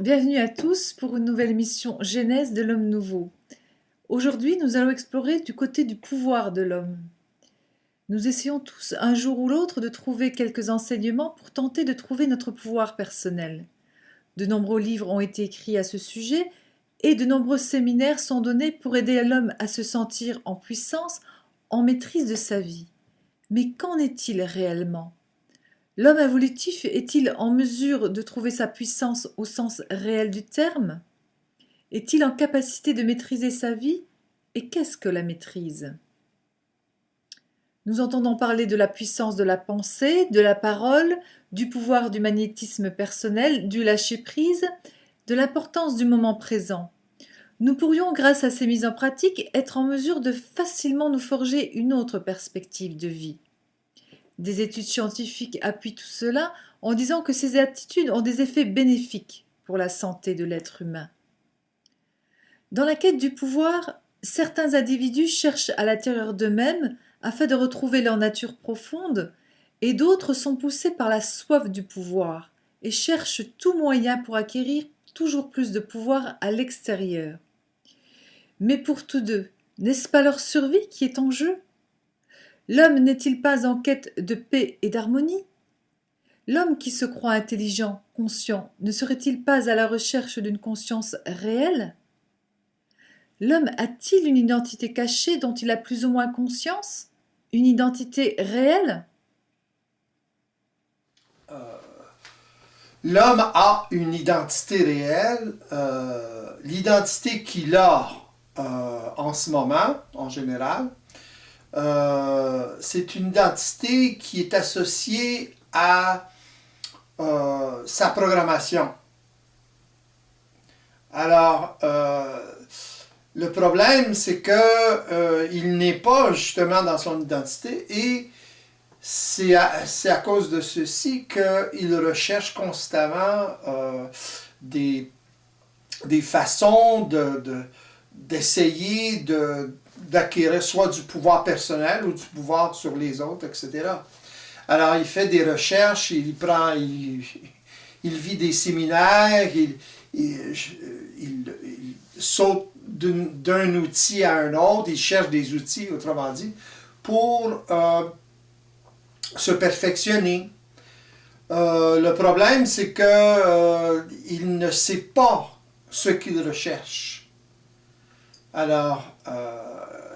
bienvenue à tous pour une nouvelle émission Genèse de l'homme nouveau. Aujourd'hui, nous allons explorer du côté du pouvoir de l'homme. Nous essayons tous, un jour ou l'autre, de trouver quelques enseignements pour tenter de trouver notre pouvoir personnel. De nombreux livres ont été écrits à ce sujet et de nombreux séminaires sont donnés pour aider l'homme à se sentir en puissance, en maîtrise de sa vie. Mais qu'en est-il réellement ? L'homme évolutif est-il en mesure de trouver sa puissance au sens réel du terme? Est-il en capacité de maîtriser sa vie? Et qu'est-ce que la maîtrise? Nous entendons parler de la puissance de la pensée, de la parole, du pouvoir du magnétisme personnel, du lâcher-prise, de l'importance du moment présent. Nous pourrions, grâce à ces mises en pratique, être en mesure de facilement nous forger une autre perspective de vie. Des études scientifiques appuient tout cela en disant que ces attitudes ont des effets bénéfiques pour la santé de l'être humain. Dans la quête du pouvoir, certains individus cherchent à l'intérieur d'eux-mêmes afin de retrouver leur nature profonde, et d'autres sont poussés par la soif du pouvoir et cherchent tout moyen pour acquérir toujours plus de pouvoir à l'extérieur. Mais pour tous deux, n'est-ce pas leur survie qui est en jeu ? L'homme n'est-il pas en quête de paix et d'harmonie? L'homme qui se croit intelligent, conscient, ne serait-il pas à la recherche d'une conscience réelle? L'homme a-t-il une identité cachée dont il a plus ou moins conscience? Une identité réelle? L'homme a une identité réelle. L'identité qu'il a en ce moment, en général, c'est une identité qui est associée à sa programmation. Alors, le problème, c'est que il n'est pas justement dans son identité et c'est à cause de ceci qu'il recherche constamment des façons d'essayer d'acquérir soit du pouvoir personnel ou du pouvoir sur les autres, etc. Alors, il fait des recherches, il vit des séminaires, il saute d'un outil à un autre, il cherche des outils, autrement dit, pour se perfectionner. Le problème, c'est que il ne sait pas ce qu'il recherche. Alors,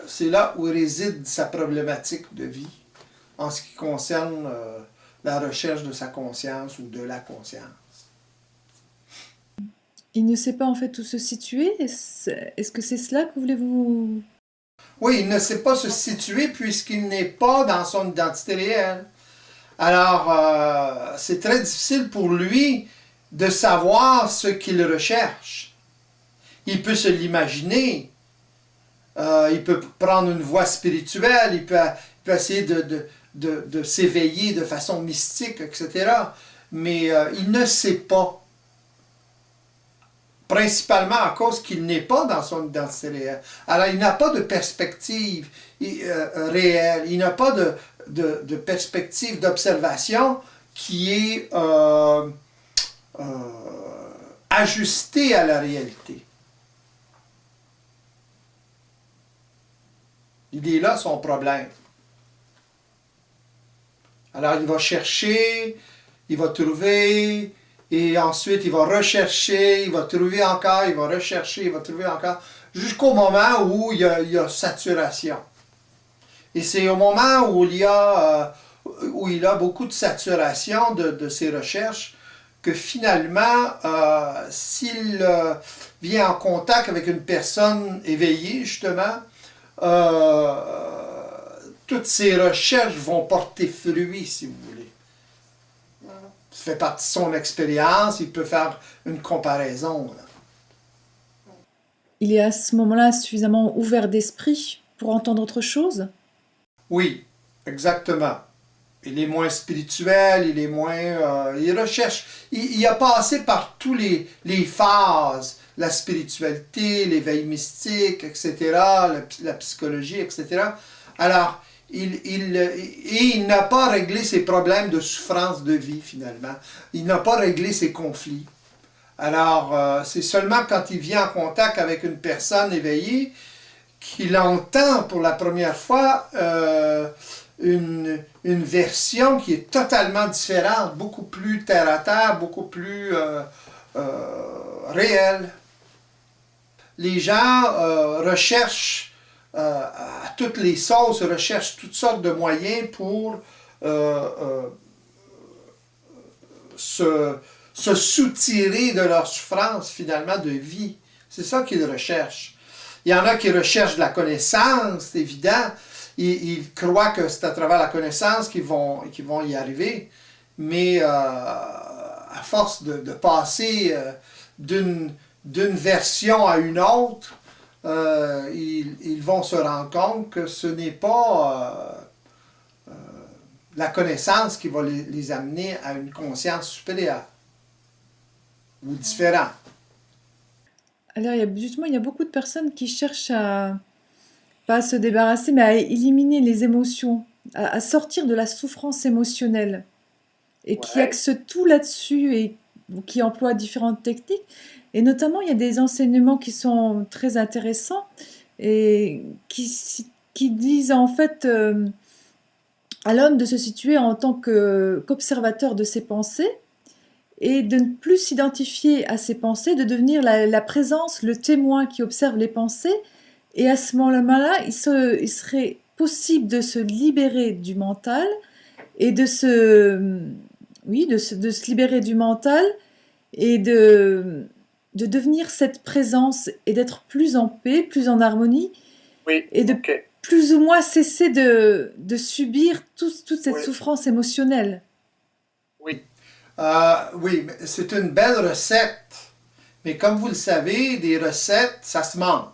c'est là où réside sa problématique de vie en ce qui concerne la recherche de sa conscience ou de la conscience. Il ne sait pas en fait où se situer? Est-ce que c'est cela que voulez-vous... Oui, il ne sait pas se situer puisqu'il n'est pas dans son identité réelle. Alors, c'est très difficile pour lui de savoir ce qu'il recherche. Il peut se l'imaginer. Il peut prendre une voie spirituelle. Il peut essayer de s'éveiller de façon mystique, etc. Mais il ne sait pas. Principalement à cause qu'il n'est pas dans son identité réelle. Alors, il n'a pas de perspective réelle, il n'a pas de perspective d'observation qui est ajustée à la réalité. Il est là son problème. Alors, il va chercher, il va trouver... Et ensuite, il va rechercher, il va trouver encore, il va rechercher, il va trouver encore, jusqu'au moment où il y a saturation. Et c'est au moment où il a beaucoup de saturation de ses recherches que finalement, s'il vient en contact avec une personne éveillée, justement, toutes ses recherches vont porter fruit, si vous voulez. Ça fait partie de son expérience, il peut faire une comparaison. Là. Il est à ce moment-là suffisamment ouvert d'esprit pour entendre autre chose? Oui, exactement. Il est moins spirituel, il est moins... il recherche... Il a passé par tous les phases, la spiritualité, l'éveil mystique, etc., la psychologie, etc. Alors, il n'a pas réglé ses problèmes de souffrance de vie, finalement. Il n'a pas réglé ses conflits. Alors, c'est seulement quand il vient en contact avec une personne éveillée qu'il entend pour la première fois une version qui est totalement différente, beaucoup plus terre à terre, beaucoup plus réelle. Les gens recherchent à toutes les sauces, recherchent toutes sortes de moyens pour se soutirer de leur souffrance, finalement, de vie. C'est ça qu'ils recherchent. Il y en a qui recherchent de la connaissance, c'est évident. Ils croient que c'est à travers la connaissance qu'ils vont y arriver. Mais à force de passer d'une version à une autre, ils vont se rendre compte que ce n'est pas la connaissance qui va les amener à une conscience supérieure ou différente. Alors, justement, il y a beaucoup de personnes qui cherchent pas à se débarrasser, mais à éliminer les émotions, à sortir de la souffrance émotionnelle, et qui Ouais. axent tout là-dessus et qui emploient différentes techniques. Et notamment, il y a des enseignements qui sont très intéressants et qui disent en fait à l'homme de se situer en tant qu'observateur de ses pensées et de ne plus s'identifier à ses pensées, de devenir la présence, le témoin qui observe les pensées. Et à ce moment-là, il serait possible de se libérer du mental et de se libérer du mental et de devenir cette présence et d'être plus en paix, plus en harmonie Oui, et de ok. plus ou moins cesser de subir toute cette Oui, souffrance émotionnelle. oui. Oui, mais c'est une belle recette. Mais comme vous le savez, des recettes, ça se manque.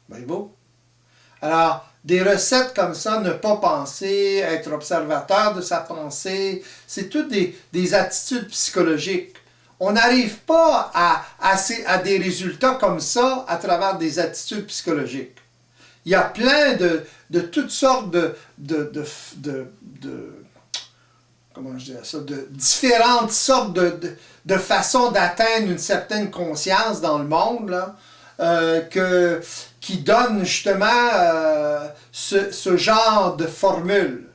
Voyez-vous? Alors, des recettes comme ça, ne pas penser, être observateur de sa pensée, c'est toutes des attitudes psychologiques. On n'arrive pas à des résultats comme ça à travers des attitudes psychologiques. Il y a plein de toutes sortes comment je dirais ça, de différentes sortes de façons d'atteindre une certaine conscience dans le monde, là, qui donnent justement ce genre de formule.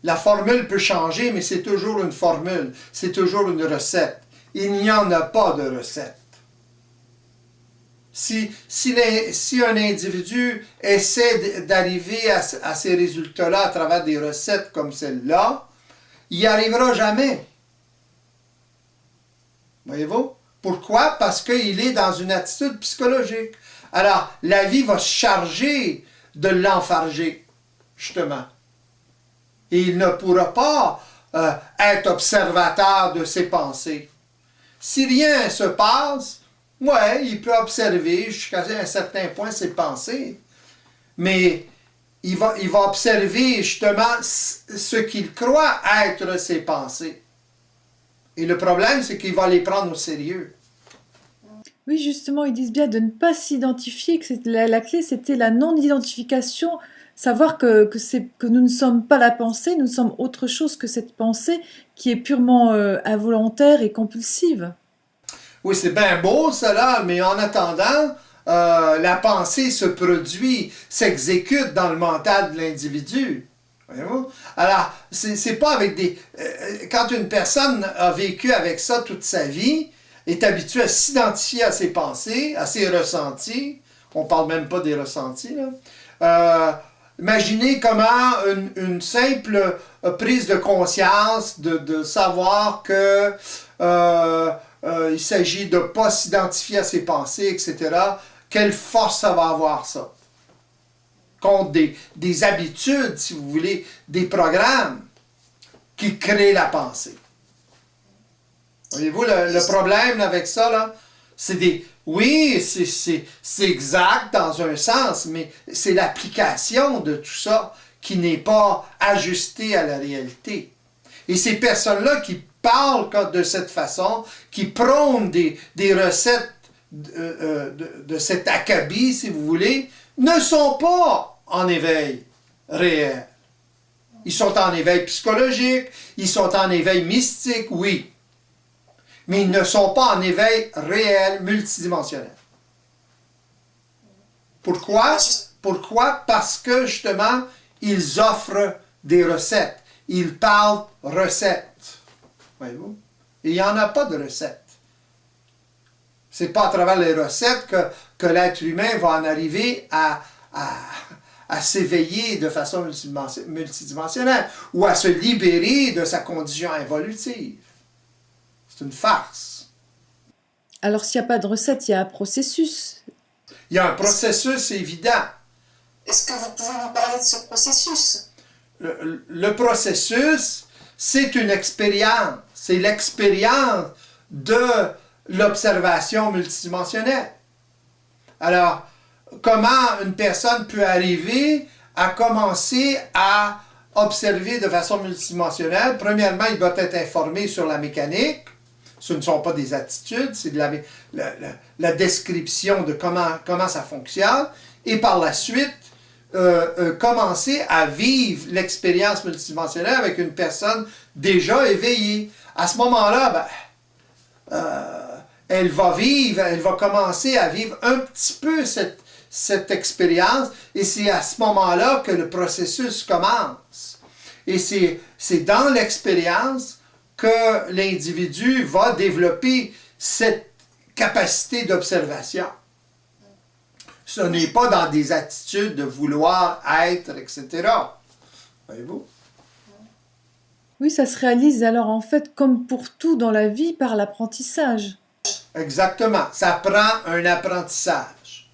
La formule peut changer, mais c'est toujours une formule, c'est toujours une recette. Il n'y en a pas de recette. Si un individu essaie d'arriver à ces résultats-là à travers des recettes comme celle-là, il n'y arrivera jamais. Voyez-vous? Pourquoi? Parce qu'il est dans une attitude psychologique. Alors, la vie va se charger de l'enfarger, justement. Et il ne pourra pas être observateur de ses pensées. Si rien ne se passe, ouais, il peut observer jusqu'à un certain point ses pensées, mais il va observer justement ce qu'il croit être ses pensées. Et le problème, c'est qu'il va les prendre au sérieux. Oui, justement, ils disent bien de ne pas s'identifier, que la clé, c'était la non-identification, savoir que nous ne sommes pas la pensée, nous sommes autre chose que cette pensée qui est purement involontaire et compulsive. Oui, c'est bien beau cela, mais en attendant, la pensée se produit, s'exécute dans le mental de l'individu. Voyez-vous? Alors, c'est pas avec des... quand une personne a vécu avec ça toute sa vie, est habituée à s'identifier à ses pensées, à ses ressentis, on parle même pas des ressentis, là. Imaginez comment une simple prise de conscience, de savoir que il s'agit de ne pas s'identifier à ses pensées, etc. Quelle force ça va avoir, ça? Contre des habitudes, si vous voulez, des programmes qui créent la pensée. Voyez-vous, le problème avec ça, là, c'est des... Oui, c'est exact dans un sens, mais c'est l'application de tout ça qui n'est pas ajustée à la réalité. Et ces personnes-là qui parlent de cette façon, qui prônent des recettes de cet acabit, si vous voulez, ne sont pas en éveil réel. Ils sont en éveil psychologique, ils sont en éveil mystique, oui. mais ils ne sont pas en éveil réel multidimensionnel. Pourquoi? Pourquoi? Parce que justement, ils offrent des recettes. Ils parlent recettes. Voyez-vous? Et il n'y en a pas de recettes. Ce n'est pas à travers les recettes que l'être humain va en arriver à s'éveiller de façon multidimensionnelle ou à se libérer de sa condition involutive. C'est une farce. Alors s'il n'y a pas de recette, il y a un processus. Il y a un processus évident. Est-ce que vous pouvez nous parler de ce processus? Le processus, c'est une expérience. C'est l'expérience de l'observation multidimensionnelle. Alors, comment une personne peut arriver à commencer à observer de façon multidimensionnelle? Premièrement, il doit être informé sur la mécanique. Ce ne sont pas des attitudes, c'est de la description de comment ça fonctionne. Et par la suite, commencer à vivre l'expérience multidimensionnelle avec une personne déjà éveillée. À ce moment-là, elle va commencer à vivre un petit peu cette expérience, et c'est à ce moment-là que le processus commence. Et c'est dans l'expérience que l'individu va développer cette capacité d'observation. Ce n'est pas dans des attitudes de vouloir être, etc. Voyez-vous? Oui, ça se réalise alors en fait comme pour tout dans la vie par l'apprentissage. Exactement. Ça prend un apprentissage.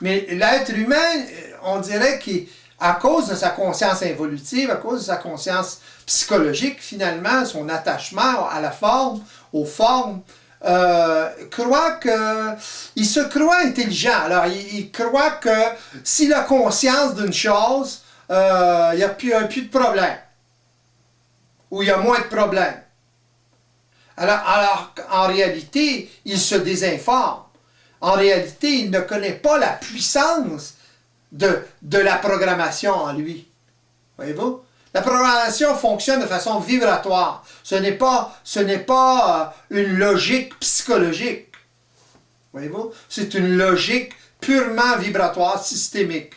Mais l'être humain, on dirait qu'à cause de sa conscience involutive, à cause de sa conscience psychologique, finalement, son attachement à la forme, aux formes, il se croit intelligent. Alors, il croit que s'il a conscience d'une chose, il n'y a plus de problème. Ou il y a moins de problèmes. Alors en réalité, il se désinforme. En réalité, il ne connaît pas la puissance de la programmation en lui. Voyez-vous? La programmation fonctionne de façon vibratoire. Ce n'est pas une logique psychologique. Voyez-vous? C'est une logique purement vibratoire, systémique.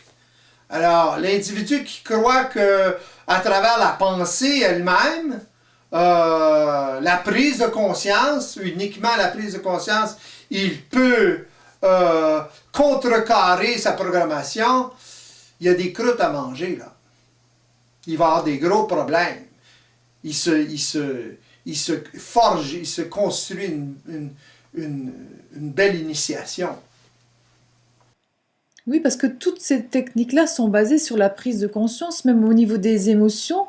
Alors, l'individu qui croit que à travers la pensée elle-même, la prise de conscience, uniquement la prise de conscience, il peut contrecarrer sa programmation, il y a des croûtes à manger, là. Il va avoir des gros problèmes. Il se forge, il se construit une belle initiation. Oui, parce que toutes ces techniques-là sont basées sur la prise de conscience, même au niveau des émotions.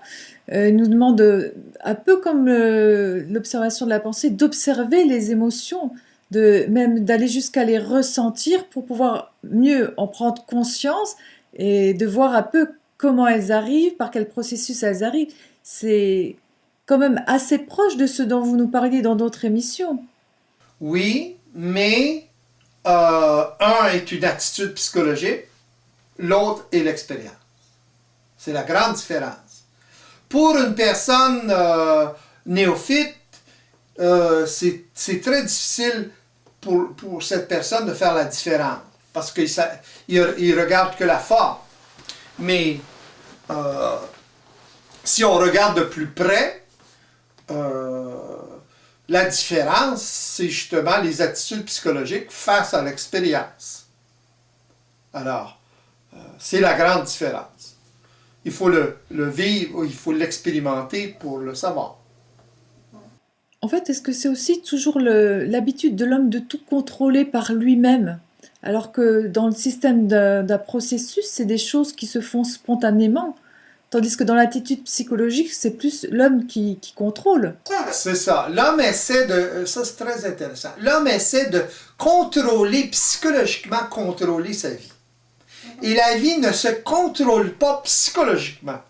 Ils nous demandent, un peu comme l'observation de la pensée, d'observer les émotions, même d'aller jusqu'à les ressentir pour pouvoir mieux en prendre conscience et de voir un peu comment elles arrivent, par quel processus elles arrivent. C'est quand même assez proche de ce dont vous nous parliez dans d'autres émissions. Oui, mais un est une attitude psychologique, l'autre est l'expérience. C'est la grande différence. Pour une personne néophyte, c'est très difficile pour cette personne de faire la différence, parce qu'il regarde que la forme. Mais si on regarde de plus près, la différence, c'est justement les attitudes psychologiques face à l'expérience. Alors, c'est la grande différence. Il faut le vivre, il faut l'expérimenter pour le savoir. En fait, est-ce que c'est aussi toujours l'habitude de l'homme de tout contrôler par lui-même? Alors que dans le système d'un processus, c'est des choses qui se font spontanément. Tandis que dans l'attitude psychologique, c'est plus l'homme qui contrôle. C'est ça. L'homme essaie de... Ça, c'est très intéressant. L'homme essaie de contrôler, psychologiquement contrôler sa vie. Et la vie ne se contrôle pas psychologiquement.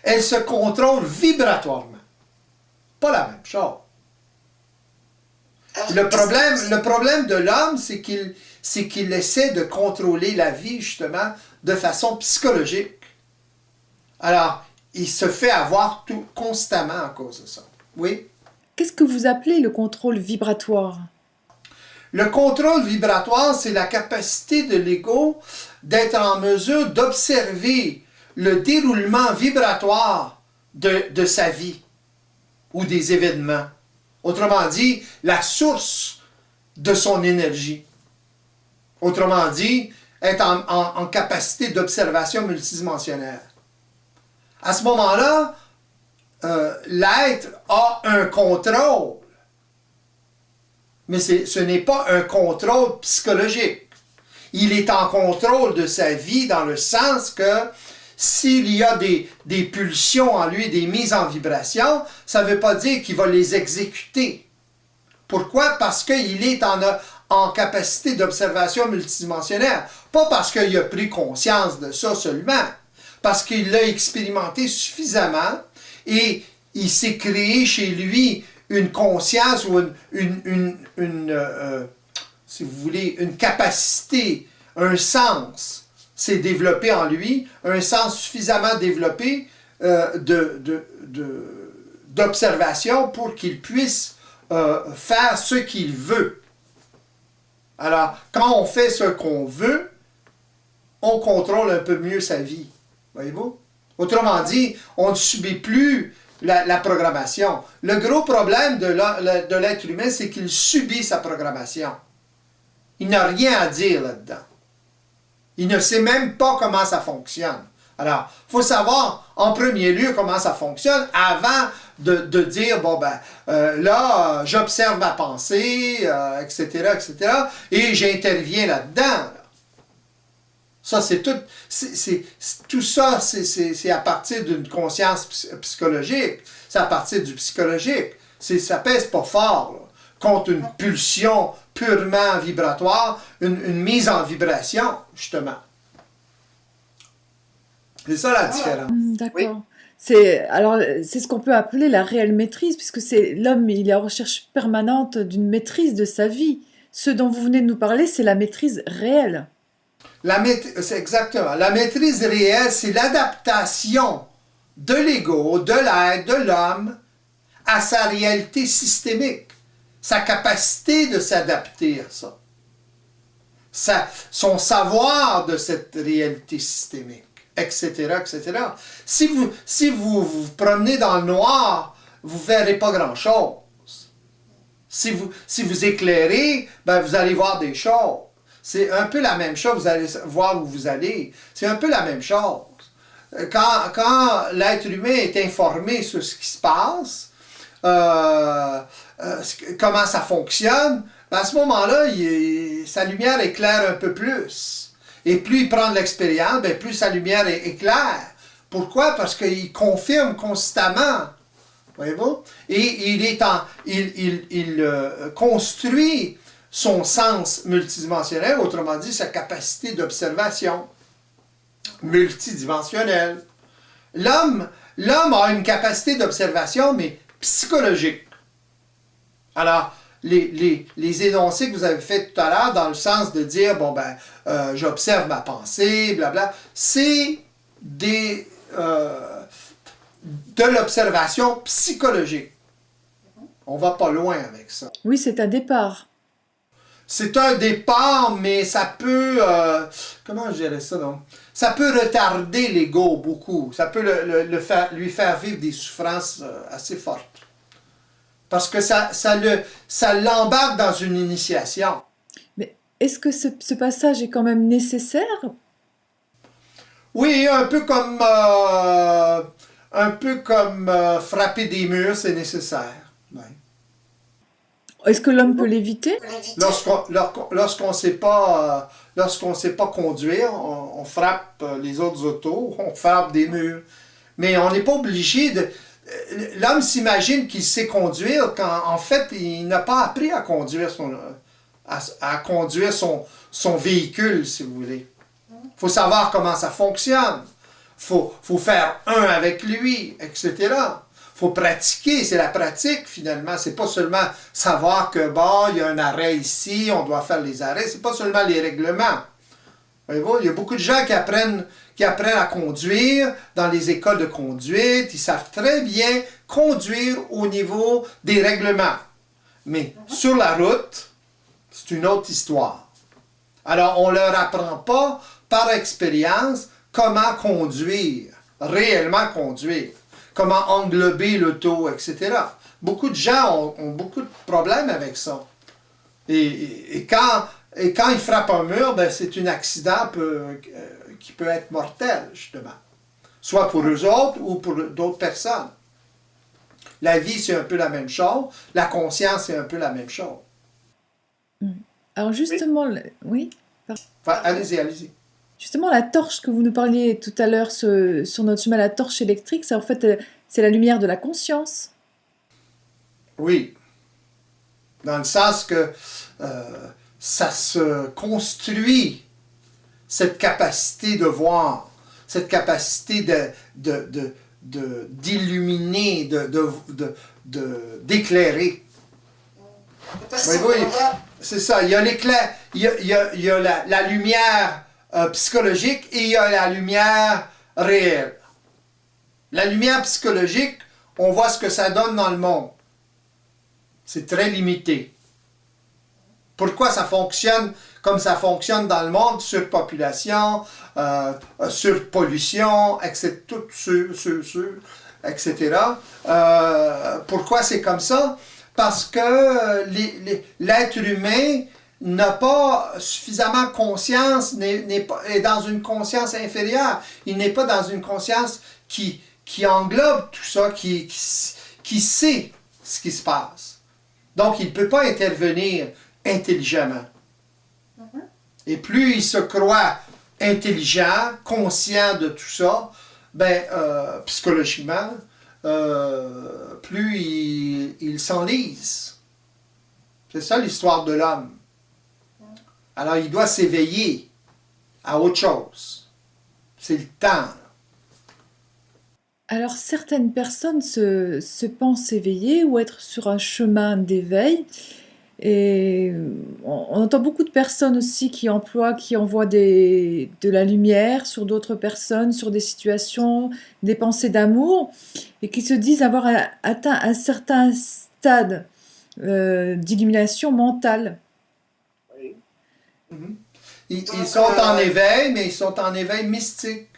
Elle se contrôle vibratoirement. Pas la même chose. Le problème de l'homme, c'est qu'il essaie de contrôler la vie, justement, de façon psychologique. Alors, il se fait avoir tout constamment à cause de ça. Oui? Qu'est-ce que vous appelez le contrôle vibratoire? Le contrôle vibratoire, c'est la capacité de l'ego d'être en mesure d'observer le déroulement vibratoire de sa vie ou des événements. Autrement dit, la source de son énergie. Autrement dit, être en capacité d'observation multidimensionnelle. À ce moment-là, l'être a un contrôle. Mais ce n'est pas un contrôle psychologique. Il est en contrôle de sa vie dans le sens que s'il y a des pulsions en lui, des mises en vibration, ça ne veut pas dire qu'il va les exécuter. Pourquoi? Parce qu'il est en capacité d'observation multidimensionnelle. Pas parce qu'il a pris conscience de ça seulement. Parce qu'il l'a expérimenté suffisamment et il s'est créé chez lui une conscience ou si vous voulez, une capacité, un sens s'est développé en lui, un sens suffisamment développé d'observation pour qu'il puisse faire ce qu'il veut. Alors, quand on fait ce qu'on veut, on contrôle un peu mieux sa vie. Voyez-vous? Autrement dit, on ne subit plus la programmation. Le gros problème de l'être humain, c'est qu'il subit sa programmation. Il n'a rien à dire là-dedans. Il ne sait même pas comment ça fonctionne. Alors, il faut savoir en premier lieu comment ça fonctionne avant de dire, bon ben, là, j'observe ma pensée, etc., etc., et j'interviens là-dedans. Là. Ça, c'est tout. Tout ça, c'est à partir d'une conscience psychologique. C'est à partir du psychologique. Ça pèse pas fort, là, contre une pulsion purement vibratoire, une mise en vibration, justement. C'est ça la différence. D'accord. Oui. C'est ce qu'on peut appeler la réelle maîtrise, puisque c'est l'homme, il est en recherche permanente d'une maîtrise de sa vie. Ce dont vous venez de nous parler, c'est la maîtrise réelle. C'est exactement. La maîtrise réelle, c'est l'adaptation de l'ego, de l'être, de l'homme à sa réalité systémique. Sa capacité de s'adapter à ça. Son savoir de cette réalité systémique, etc., etc. Si vous promenez dans le noir, vous ne verrez pas grand-chose. Si vous éclairez, ben vous allez voir des choses. C'est un peu la même chose, vous allez voir où vous allez. C'est un peu la même chose. Quand l'être humain est informé sur ce qui se passe, comment ça fonctionne, ben à ce moment-là, sa lumière éclaire un peu plus. Et plus il prend de l'expérience, ben plus sa lumière éclaire. Pourquoi? Parce qu'il confirme constamment. Voyez-vous? Et il construit son sens multidimensionnel, autrement dit, sa capacité d'observation multidimensionnelle. L'homme a une capacité d'observation, mais psychologique. Alors, les énoncés que vous avez faits tout à l'heure, dans le sens de dire, bon ben, j'observe ma pensée, blabla, c'est de l'observation psychologique. On va pas loin avec ça. Oui, c'est un départ. C'est un départ, mais ça peut... comment je dirais ça, donc? Ça peut retarder l'ego beaucoup. Ça peut lui faire vivre des souffrances assez fortes. Parce que ça l'embarque dans une initiation. Mais est-ce que ce passage est quand même nécessaire? Oui, un peu comme frapper des murs, c'est nécessaire. Oui. Est-ce que l'homme peut l'éviter? Lorsqu'on ne sait pas conduire, on frappe les autres autos, on frappe des murs. Mais on n'est pas obligé de... L'homme s'imagine qu'il sait conduire quand, en fait, il n'a pas appris à conduire son véhicule, si vous voulez. Il faut savoir comment ça fonctionne. Il faut faire un avec lui, etc. Il faut pratiquer, c'est la pratique finalement. C'est pas seulement savoir que, bon, il y a un arrêt ici, on doit faire les arrêts. C'est pas seulement les règlements. Voyez-vous, il y a beaucoup de gens qui qui apprennent à conduire dans les écoles de conduite. Ils savent très bien conduire au niveau des règlements. Mais sur la route, c'est une autre histoire. Alors, on ne leur apprend pas par expérience comment conduire, réellement conduire, comment englober l'auto, etc. Beaucoup de gens ont beaucoup de problèmes avec ça. Et quand ils frappent un mur, ben, c'est un accident qui peut être mortel, justement. Soit pour eux autres ou pour d'autres personnes. La vie, c'est un peu la même chose. La conscience, c'est un peu la même chose. Alors justement, oui. Enfin, allez-y. Justement, la torche que vous nous parliez tout à l'heure sur notre chemin, la torche électrique, c'est en fait c'est la lumière de la conscience. Oui. Dans le sens que ça se construit, cette capacité de voir, cette capacité d'illuminer, d'éclairer. Oui, c'est ça. Il y a l'éclair, il y a la lumière psychologique et il y a la lumière réelle. La lumière psychologique, on voit ce que ça donne dans le monde. C'est très limité. Pourquoi ça fonctionne comme ça fonctionne dans le monde, surpopulation, surpollution, etc., etc. Pourquoi c'est comme ça? Parce que l'être humain n'a pas suffisamment conscience, est dans une conscience inférieure. Il n'est pas dans une conscience qui englobe tout ça, qui sait ce qui se passe. Donc, il ne peut pas intervenir intelligemment. Et plus il se croit intelligent, conscient de tout ça, ben, psychologiquement, plus il s'enlise. C'est ça l'histoire de l'homme. Alors, il doit s'éveiller à autre chose. C'est le temps. Alors certaines personnes se pensent éveillées ou être sur un chemin d'éveil. Et on entend beaucoup de personnes aussi qui envoient de la lumière sur d'autres personnes, sur des situations, des pensées d'amour, et qui se disent avoir atteint un certain stade d'illumination mentale. Oui. Ils sont en éveil, mais ils sont en éveil mystique.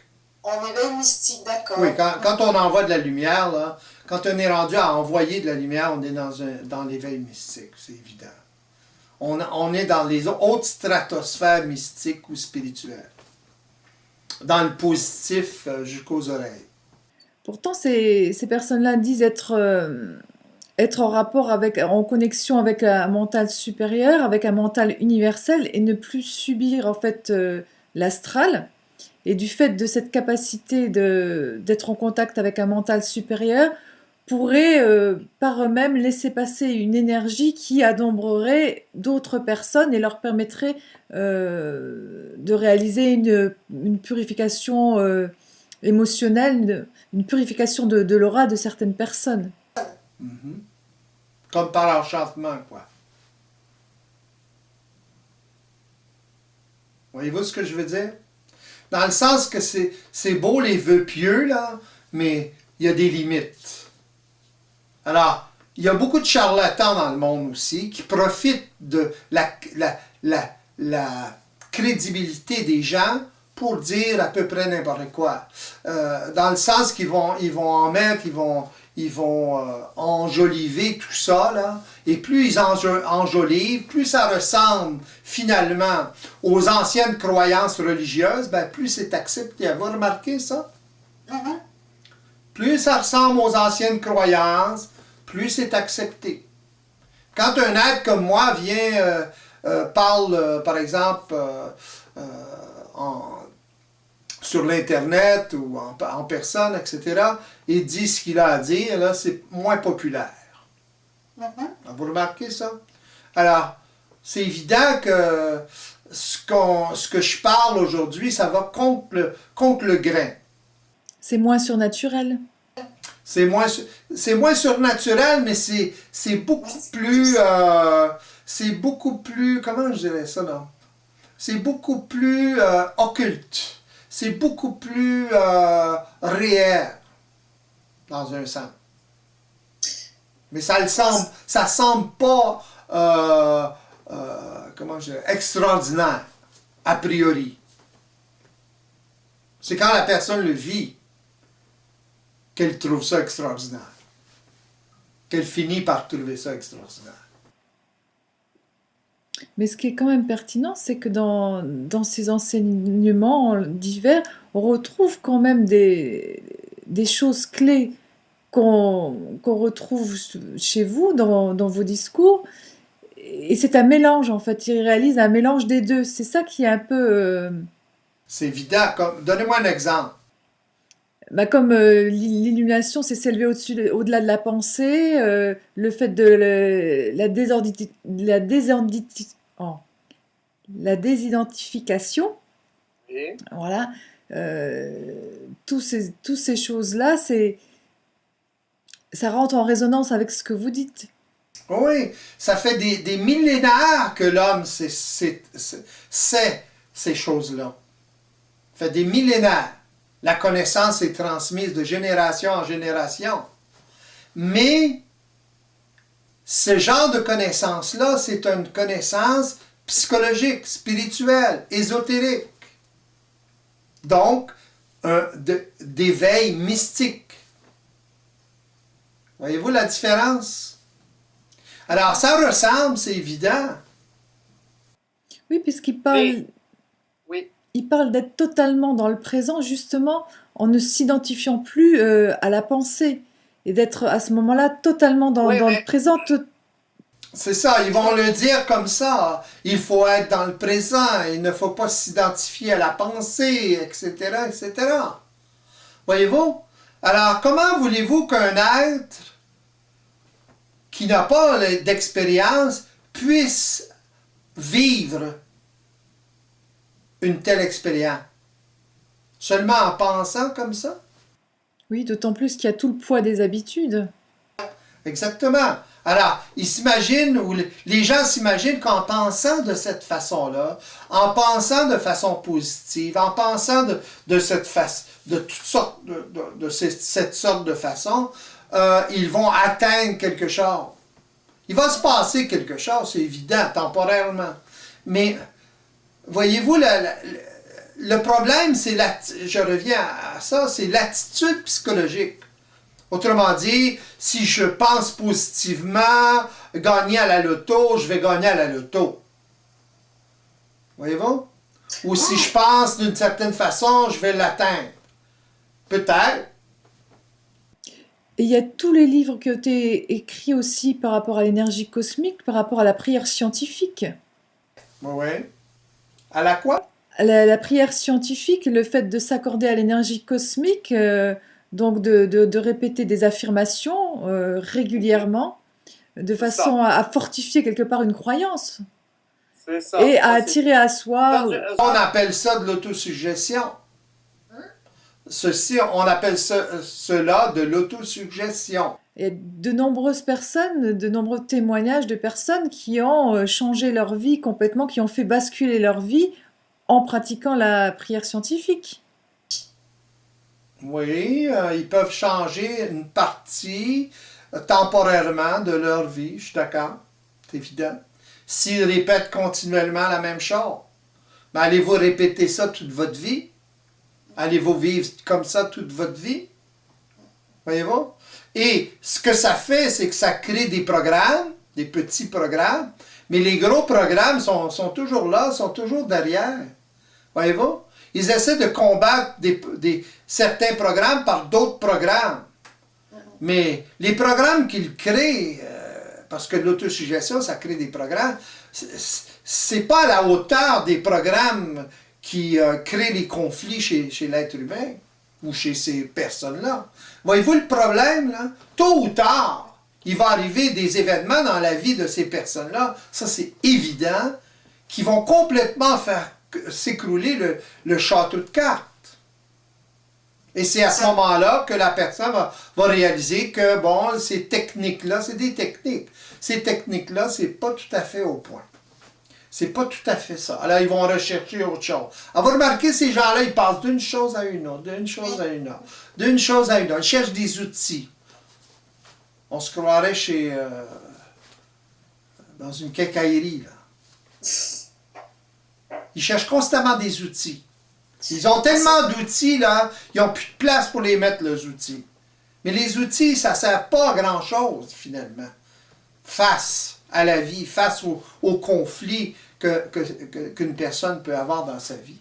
En éveil mystique, d'accord. Oui, quand on envoie de la lumière, là, quand on est rendu à envoyer de la lumière, on est dans l'éveil mystique, c'est évident. On est dans les hautes stratosphères mystiques ou spirituelles. Dans le positif jusqu'aux oreilles. Pourtant, ces personnes-là disent être en rapport en connexion avec un mental supérieur, avec un mental universel, et ne plus subir en fait l'astral. Et du fait de cette capacité d'être en contact avec un mental supérieur, pourraient par eux-mêmes laisser passer une énergie qui adombrerait d'autres personnes et leur permettrait de réaliser une purification émotionnelle, une purification de l'aura de certaines personnes. Mm-hmm. Comme par enchantement, quoi. Voyez-vous ce que je veux dire? Dans le sens que c'est beau les vœux pieux, là, mais il y a des limites. Alors, il y a beaucoup de charlatans dans le monde aussi qui profitent de la crédibilité des gens pour dire à peu près n'importe quoi. Dans le sens qu'ils vont en mettre, ils vont enjoliver tout ça, là. Et plus ils enjolivent, plus ça ressemble finalement aux anciennes croyances religieuses, ben plus c'est accepté. Vous remarquez ça? Mm-hmm. Plus ça ressemble aux anciennes croyances, plus c'est accepté. Quand un être comme moi vient, parle, par exemple, sur l'Internet ou en personne, etc., et dit ce qu'il a à dire, là, c'est moins populaire. Mm-hmm. Vous remarquez ça? Alors, c'est évident que ce que je parle aujourd'hui, ça va contre le grain. C'est moins surnaturel. C'est moins surnaturel, mais c'est beaucoup plus... comment je dirais ça, là? C'est beaucoup plus occulte. c'est beaucoup plus réel, dans un sens. Mais ça semble pas, comment je dirais, extraordinaire, a priori. C'est quand la personne le vit qu'elle trouve ça extraordinaire. Qu'elle finit par trouver ça extraordinaire. Mais ce qui est quand même pertinent, c'est que dans ces enseignements divers, on retrouve quand même des choses clés qu'on retrouve chez vous, dans vos discours. Et c'est un mélange, en fait. Il réalise un mélange des deux. C'est ça qui est un peu... C'est évident. Donnez-moi un exemple. Comme l'illumination, c'est s'élever au-delà de la pensée, le fait de la désidentification, Oui. voilà, tous ces choses-là, ça rentre en résonance avec ce que vous dites. Oui, ça fait des millénaires que l'homme sait ces choses-là. Ça fait des millénaires. La connaissance est transmise de génération en génération. Mais ce genre de connaissance-là, c'est une connaissance psychologique, spirituelle, ésotérique. Donc, d'éveil mystique. Voyez-vous la différence? Alors, ça ressemble, c'est évident. Oui, puisqu'il parle, Oui. il parle d'être totalement dans le présent, justement, en ne s'identifiant plus à la pensée, et d'être à ce moment-là totalement dans le présent. C'est ça, ils vont le dire comme ça. Il faut être dans le présent, il ne faut pas s'identifier à la pensée, etc., etc. Voyez-vous? Alors, comment voulez-vous qu'un être qui n'a pas d'expérience puisse vivre une telle expérience? Seulement en pensant comme ça? Oui, d'autant plus qu'il y a tout le poids des habitudes. Exactement. Alors, ils s'imaginent, ou les gens s'imaginent qu'en pensant de cette façon-là, en pensant de façon positive, en pensant de cette façon, de toutes sortes, cette sorte de façon, ils vont atteindre quelque chose. Il va se passer quelque chose, c'est évident, temporairement. Mais, voyez-vous, le problème, je reviens à ça, c'est l'attitude psychologique. Autrement dit, si je pense positivement, gagner à la loto, je vais gagner à la loto. Voyez-vous? Ou si je pense d'une certaine façon, je vais l'atteindre. Peut-être. Et il y a tous les livres qui ont été écrits aussi par rapport à l'énergie cosmique, par rapport à la prière scientifique. Oui. À la quoi? La prière scientifique, le fait de s'accorder à l'énergie cosmique, donc de répéter des affirmations régulièrement, de façon à fortifier quelque part une croyance. C'est ça. Et à attirer à soi. On appelle ça de l'autosuggestion. On appelle cela de l'autosuggestion. Il y a de nombreuses personnes, de nombreux témoignages de personnes qui ont changé leur vie complètement, qui ont fait basculer leur vie en pratiquant la prière scientifique. Oui, ils peuvent changer une partie temporairement de leur vie, je suis d'accord, c'est évident. S'ils répètent continuellement la même chose, mais allez-vous répéter ça toute votre vie? Allez-vous vivre comme ça toute votre vie? Voyez-vous? Et ce que ça fait, c'est que ça crée des programmes, des petits programmes, mais les gros programmes sont toujours là, sont toujours derrière. Voyez-vous? Ils essaient de combattre certains programmes par d'autres programmes. Mais les programmes qu'ils créent, parce que l'autosuggestion, ça crée des programmes, c'est pas à la hauteur des programmes qui créent les conflits chez l'être humain ou chez ces personnes-là. Voyez-vous le problème, là? Tôt ou tard, il va arriver des événements dans la vie de ces personnes-là, ça c'est évident, qui vont complètement faire s'écrouler le château de cartes. Et c'est à ce moment-là que la personne va réaliser que, bon, ces techniques-là, c'est des techniques. Ces techniques-là, c'est pas tout à fait au point. C'est pas tout à fait ça. Alors, ils vont rechercher autre chose. Alors, vous remarquez, ces gens-là, ils passent d'une chose à une autre, d'une chose à une autre, d'une chose à une autre. Ils cherchent des outils. On se croirait dans une quincaillerie, là. Ils cherchent constamment des outils. Ils ont tellement d'outils, là, ils n'ont plus de place pour les mettre, les outils. Mais les outils, ça ne sert pas à grand-chose, finalement, face à la vie, face au conflit qu'une personne peut avoir dans sa vie,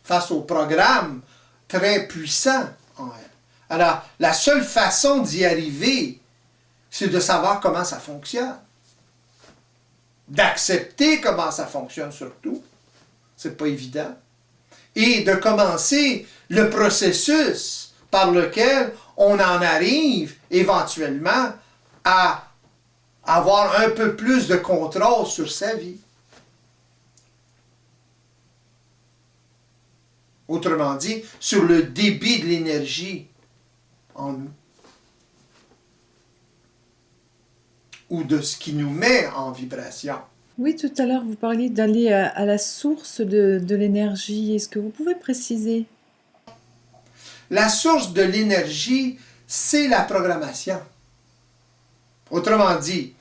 face au programme très puissant en elle. Alors, la seule façon d'y arriver, c'est de savoir comment ça fonctionne, d'accepter comment ça fonctionne surtout, c'est pas évident, et de commencer le processus par lequel on en arrive éventuellement à avoir un peu plus de contrôle sur sa vie. Autrement dit, sur le débit de l'énergie en nous. Ou de ce qui nous met en vibration. Oui, tout à l'heure, vous parliez d'aller à la source de l'énergie. Est-ce que vous pouvez préciser? La source de l'énergie, c'est la programmation. Autrement dit,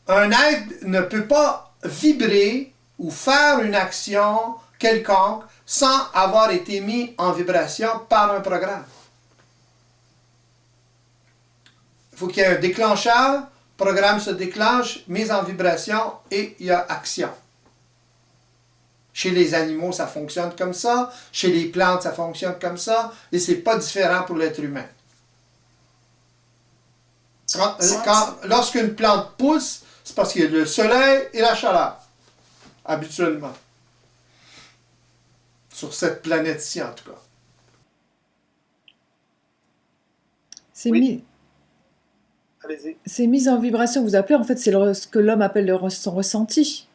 un être ne peut pas vibrer ou faire une action quelconque sans avoir été mis en vibration par un programme. Il faut qu'il y ait un déclencheur, le programme se déclenche, mise en vibration et il y a action. Chez les animaux, ça fonctionne comme ça. Chez les plantes, ça fonctionne comme ça. Et ce n'est pas différent pour l'être humain. Lorsqu'une plante pousse, c'est parce qu'il y a le soleil et la chaleur, habituellement. Sur cette planète-ci, en tout cas. Oui. Allez-y. C'est mise en vibration, vous appelez, en fait, c'est ce que l'homme appelle son ressenti.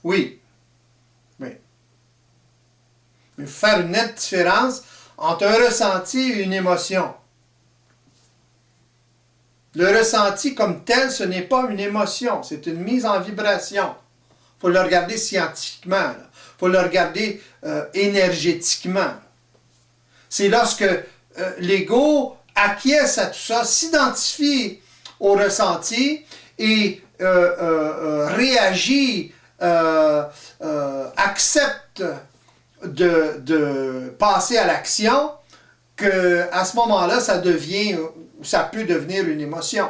Oui. Oui. Mais faire une nette différence entre un ressenti et une émotion. Le ressenti comme tel, ce n'est pas une émotion, c'est une mise en vibration. Il faut le regarder scientifiquement. Il faut le regarder énergétiquement. C'est lorsque l'ego acquiesce à tout ça, s'identifie au ressenti et réagit, accepte de passer à l'action, qu'à ce moment-là, ça peut devenir une émotion.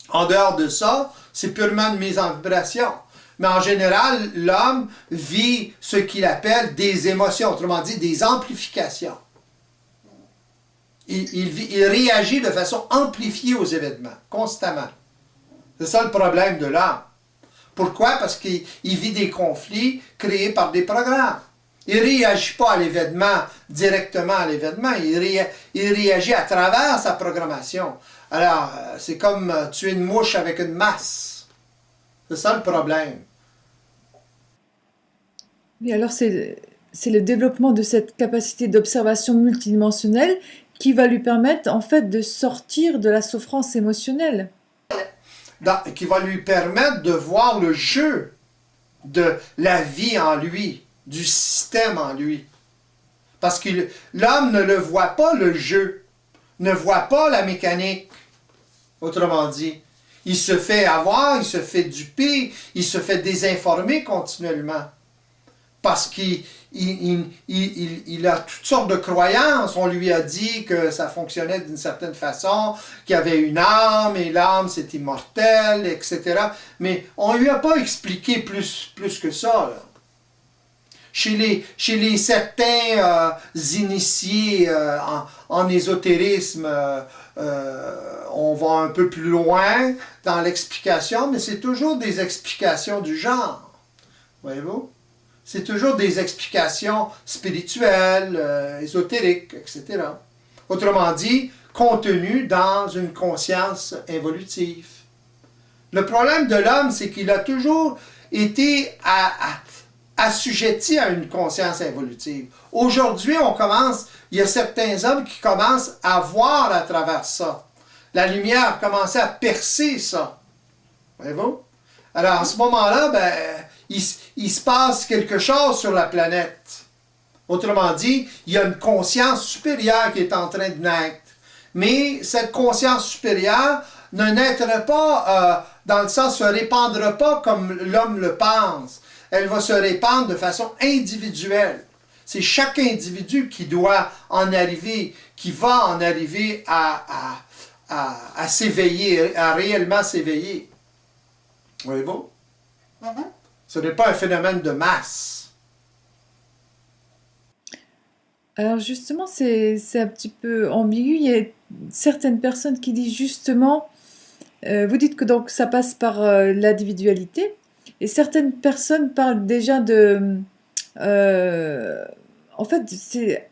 En dehors de ça, c'est purement une mise en vibration. Mais en général, l'homme vit ce qu'il appelle des émotions, autrement dit des amplifications. Il réagit de façon amplifiée aux événements, constamment. C'est ça le problème de l'homme. Pourquoi? Parce qu'il vit des conflits créés par des programmes. Il ne réagit pas à l'événement, directement à l'événement, il réagit à travers sa programmation. Alors, c'est comme tuer une mouche avec une masse. C'est ça le problème. Oui, alors c'est le développement de cette capacité d'observation multidimensionnelle qui va lui permettre, en fait, de sortir de la souffrance émotionnelle. Qui va lui permettre de voir le jeu de la vie en lui, du système en lui. Parce que l'homme ne le voit pas, le jeu, ne voit pas la mécanique, autrement dit. Il se fait avoir, il se fait duper, il se fait désinformer continuellement. Parce qu'il a toutes sortes de croyances. On lui a dit que ça fonctionnait d'une certaine façon, qu'il y avait une âme, et l'âme c'est immortel, etc. Mais on ne lui a pas expliqué plus que ça, là. Chez les certains initiés en ésotérisme, on va un peu plus loin dans l'explication, mais c'est toujours des explications du genre. Voyez-vous? C'est toujours des explications spirituelles, ésotériques, etc. Autrement dit, contenues dans une conscience évolutive. Le problème de l'homme, c'est qu'il a toujours été assujetti à une conscience évolutive. Aujourd'hui, il y a certains hommes qui commencent à voir à travers ça. La lumière a commencé à percer ça. Voyez-vous? Alors, à ce moment-là, il se passe quelque chose sur la planète. Autrement dit, il y a une conscience supérieure qui est en train de naître. Mais cette conscience supérieure ne naîtra pas, dans le sens, se répandra pas comme l'homme le pense. Elle va se répandre de façon individuelle. C'est chaque individu qui doit en arriver, qui va en arriver à s'éveiller, à réellement s'éveiller. Voyez-vous? Ce n'est pas un phénomène de masse. Alors justement, c'est un petit peu ambigu. Il y a certaines personnes qui disent justement, vous dites que donc ça passe par l'individualité, et certaines personnes parlent déjà de, en fait, c'est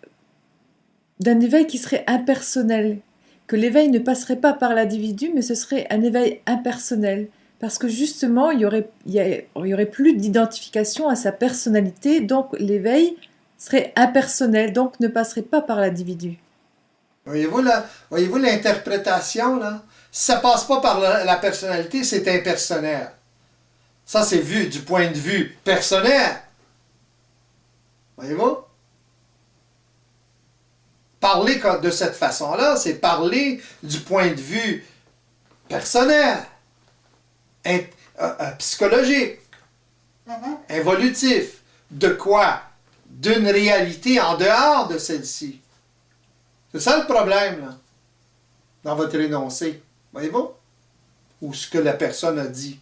d'un éveil qui serait impersonnel, que l'éveil ne passerait pas par l'individu, mais ce serait un éveil impersonnel, parce que justement, il y aurait plus d'identification à sa personnalité, donc l'éveil serait impersonnel, donc ne passerait pas par l'individu. Voyez-vous l'interprétation, là? Si ça ne passe pas par la personnalité, c'est impersonnel. Ça, c'est vu du point de vue personnel. Voyez-vous? Parler de cette façon-là, c'est parler du point de vue personnel, psychologique, évolutif. De quoi? D'une réalité en dehors de celle-ci. C'est ça le problème, là, dans votre énoncé. Voyez-vous? Ou ce que la personne a dit.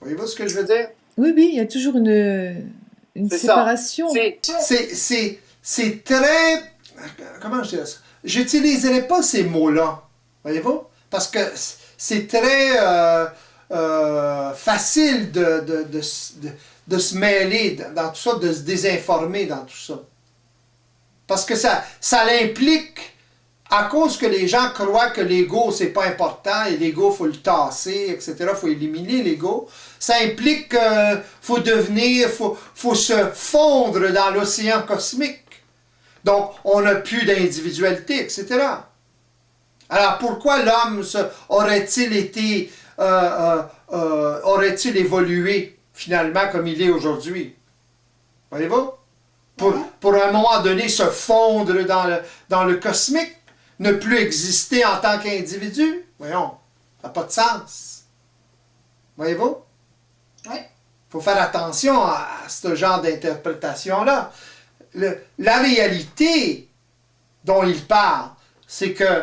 Voyez-vous ce que je veux dire? Oui, il y a toujours une séparation. C'est très... Comment je dirais ça? J'utiliserai pas ces mots-là. Voyez-vous? Parce que c'est très facile de se mêler dans tout ça, de se désinformer dans tout ça. Parce que ça l'implique, à cause que les gens croient que l'ego, c'est pas important, et l'ego, il faut le tasser, etc., il faut éliminer l'ego, ça implique qu'il faut faut se fondre dans l'océan cosmique. Donc, on n'a plus d'individualité, etc. Alors, pourquoi l'homme aurait-il été, aurait-il évolué, finalement, comme il est aujourd'hui? Voyez-vous? Pour un moment donné, se fondre dans le cosmique, ne plus exister en tant qu'individu, voyons, ça n'a pas de sens. Voyez-vous? Oui. Il faut faire attention à ce genre d'interprétation-là. La réalité dont il parle, c'est que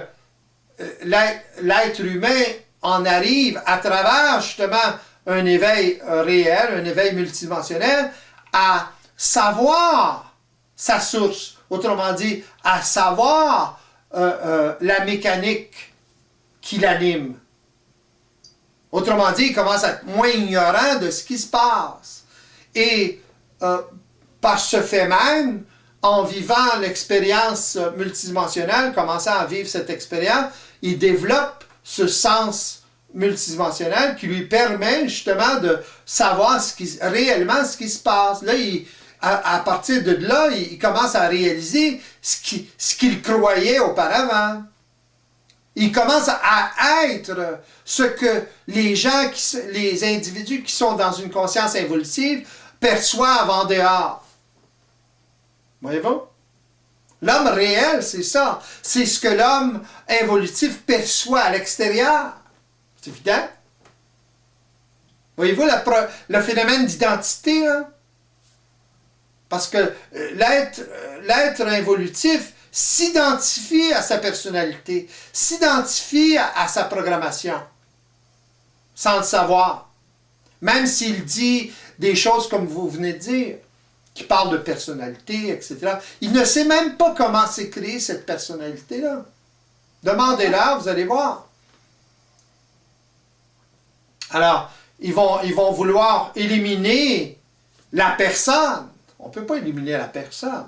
l'être humain en arrive à travers justement un éveil réel, un éveil multidimensionnel, à savoir sa source, autrement dit, à savoir la mécanique qui l'anime. Autrement dit, il commence à être moins ignorant de ce qui se passe. Et par ce fait même, en vivant l'expérience multidimensionnelle, commençant à vivre cette expérience, il développe ce sens multidimensionnel qui lui permet justement de savoir réellement ce qui se passe. Là, à partir de là, il commence à réaliser ce qu'il croyait auparavant. Il commence à être ce que les individus qui sont dans une conscience évolutive perçoivent en dehors. Voyez-vous? L'homme réel, c'est ça. C'est ce que l'homme évolutif perçoit à l'extérieur. C'est évident? Voyez-vous le phénomène d'identité, là? Parce que l'être involutif s'identifie à sa personnalité, s'identifie à sa programmation, sans le savoir. Même s'il dit des choses comme vous venez de dire, qui parlent de personnalité, etc., il ne sait même pas comment s'est créée cette personnalité-là. Demandez-leur, vous allez voir. Alors, ils vont vouloir éliminer la personne. On ne peut pas éliminer la personne.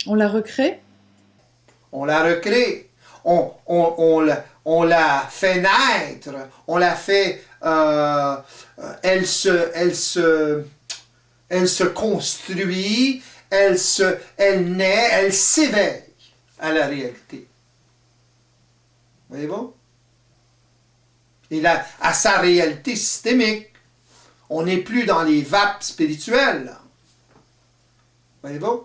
On la recrée? On la recrée. On la fait naître. On la fait... elle se construit. Elle naît. Elle s'éveille à la réalité. Voyez-vous? et à sa réalité systémique. On n'est plus dans les vapes spirituelles. Là. Voyez-vous?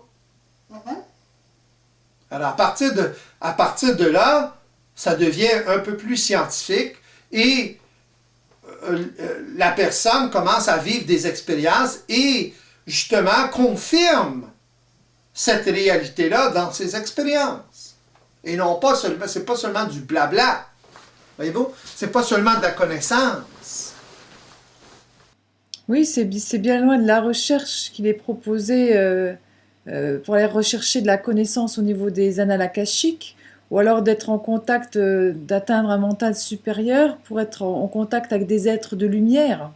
Alors, à partir de là, ça devient un peu plus scientifique et la personne commence à vivre des expériences et, justement, confirme cette réalité-là dans ses expériences. Et non pas seulement, c'est pas seulement du blabla. Voyez-vous? C'est pas seulement de la connaissance. Oui, c'est bien loin de la recherche qu'il est proposé pour aller rechercher de la connaissance au niveau des annales akashiques, ou alors d'être en contact, d'atteindre un mental supérieur pour être en contact avec des êtres de lumière.